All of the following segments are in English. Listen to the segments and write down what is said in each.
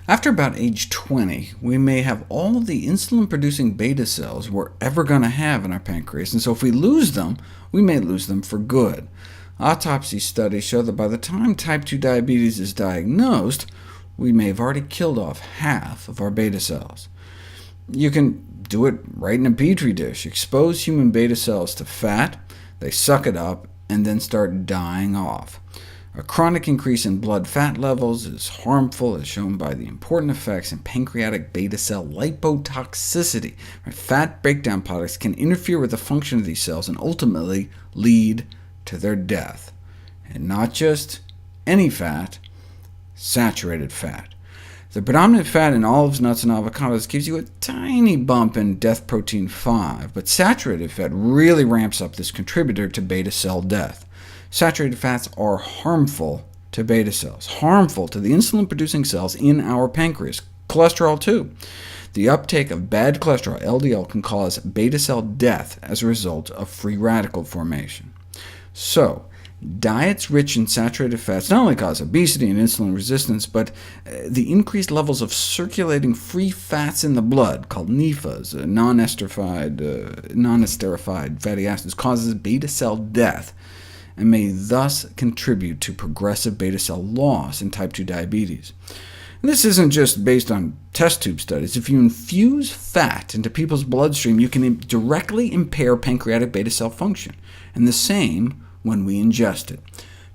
After about age 20, we may have all the insulin-producing beta cells we're ever going to have in our pancreas, and so if we lose them, we may lose them for good. Autopsy studies show that by the time type 2 diabetes is diagnosed, we may have already killed off half of our beta cells. You can do it right in a petri dish. Expose human beta cells to fat, they suck it up, and then start dying off. A chronic increase in blood fat levels is harmful, as shown by the important effects in pancreatic beta cell lipotoxicity. Fat breakdown products can interfere with the function of these cells and ultimately lead to their death. And not just any fat, saturated fat. The predominant fat in olives, nuts, and avocados gives you a tiny bump in death protein 5, but saturated fat really ramps up this contributor to beta cell death. Saturated fats are harmful to beta cells, harmful to the insulin-producing cells in our pancreas, cholesterol too. The uptake of bad cholesterol, LDL, can cause beta cell death as a result of free radical formation. So, diets rich in saturated fats not only cause obesity and insulin resistance, but the increased levels of circulating free fats in the blood, called NEFAs, non-esterified fatty acids, causes beta cell death, and may thus contribute to progressive beta cell loss in type 2 diabetes. And this isn't just based on test tube studies. If you infuse fat into people's bloodstream, you can directly impair pancreatic beta cell function, and the same when we ingest it.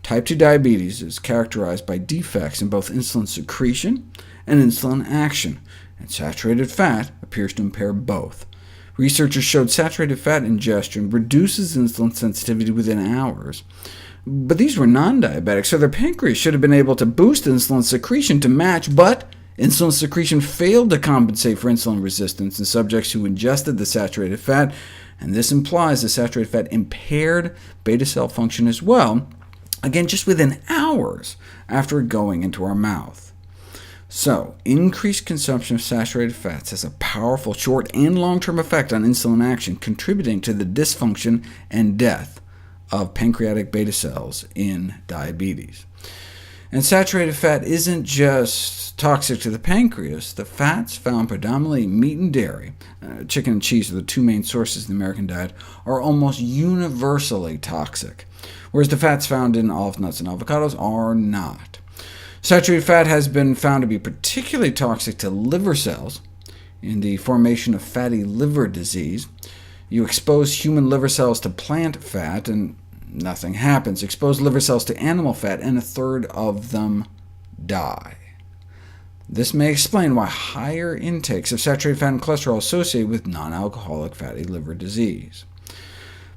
Type 2 diabetes is characterized by defects in both insulin secretion and insulin action, and saturated fat appears to impair both. Researchers showed saturated fat ingestion reduces insulin sensitivity within hours, but these were non-diabetics, so their pancreas should have been able to boost insulin secretion to match, but insulin secretion failed to compensate for insulin resistance in subjects who ingested the saturated fat, and this implies the saturated fat impaired beta cell function as well, again just within hours after going into our mouth. So, increased consumption of saturated fats has a powerful short and long-term effect on insulin action, contributing to the dysfunction and death of pancreatic beta cells in diabetes. And saturated fat isn't just toxic to the pancreas. The fats found predominantly in meat and dairy, chicken and cheese are the two main sources in the American diet, are almost universally toxic, whereas the fats found in olives, nuts, and avocados are not. Saturated fat has been found to be particularly toxic to liver cells in the formation of fatty liver disease. You expose human liver cells to plant fat, and nothing happens. Expose liver cells to animal fat, and a third of them die. This may explain why higher intakes of saturated fat and cholesterol are associated with non-alcoholic fatty liver disease.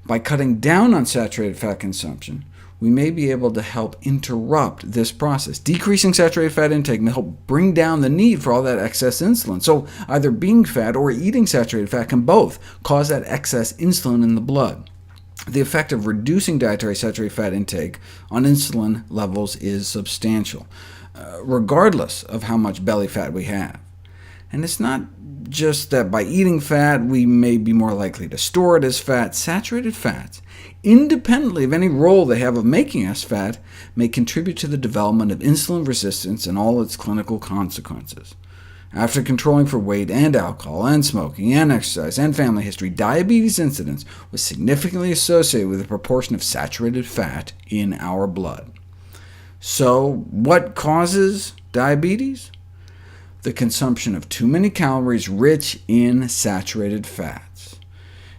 By cutting down on saturated fat consumption, we may be able to help interrupt this process. Decreasing saturated fat intake may help bring down the need for all that excess insulin. So either being fat or eating saturated fat can both cause that excess insulin in the blood. The effect of reducing dietary saturated fat intake on insulin levels is substantial, regardless of how much belly fat we have. And it's not just that by eating fat we may be more likely to store it as fat. Saturated fats, independently of any role they have of making us fat, may contribute to the development of insulin resistance and all its clinical consequences. After controlling for weight and alcohol and smoking and exercise and family history, diabetes incidence was significantly associated with the proportion of saturated fat in our blood. So what causes diabetes? The consumption of too many calories rich in saturated fats.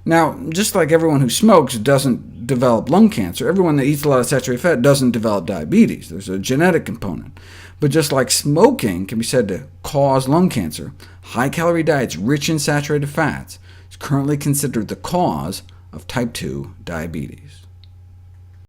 Now, just like everyone who smokes doesn't develop lung cancer, everyone that eats a lot of saturated fat doesn't develop diabetes. There's a genetic component. But just like smoking can be said to cause lung cancer, high-calorie diets rich in saturated fats is currently considered the cause of type 2 diabetes.